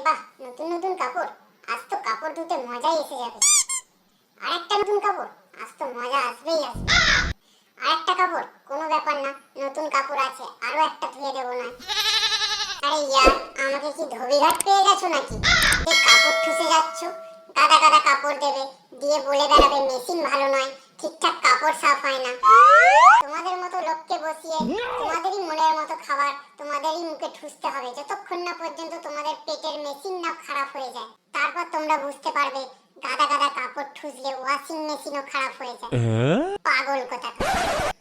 বাহ, নতুন নতুন কাপড়, আজ তো কাপড় ধুতে মজাই এসে যাবে। আরেকটা নতুন কাপড়, আজ তো মজা আসবেই আসবে। আরেকটা কাপড়, কোনো ব্যাপার না, নতুন কাপড় আছে, আরো একটা ধুয়ে দেবো না। আরে ইয়ার, আমাকে কি ধোবিঘাট পেয়ে গেছো নাকি যে কাপড় ঠুসে যাচ্ছ? গাদা গাদা কাপড় দেবে, দিয়ে বলে বেড়াবে মেশিন ভালো নয়, ঠিকঠাক কাপড় সাফ হয় না। তোমাদের মতো লোককে বসিয়ে তোমাদেরই মনের মতো খাবার তোমাদেরই মুখে ঠুসতে হবে, যতক্ষণ না পর্যন্ত তোমাদের পেটের মেশিন না খারাপ হয়ে যায়। তারপর তোমরা বুঝতে পারবে গাদা গাদা কাপড় ঠুসলে ওয়াশিং মেশিনও খারাপ হয়ে যায়। পাগল কোথাকার।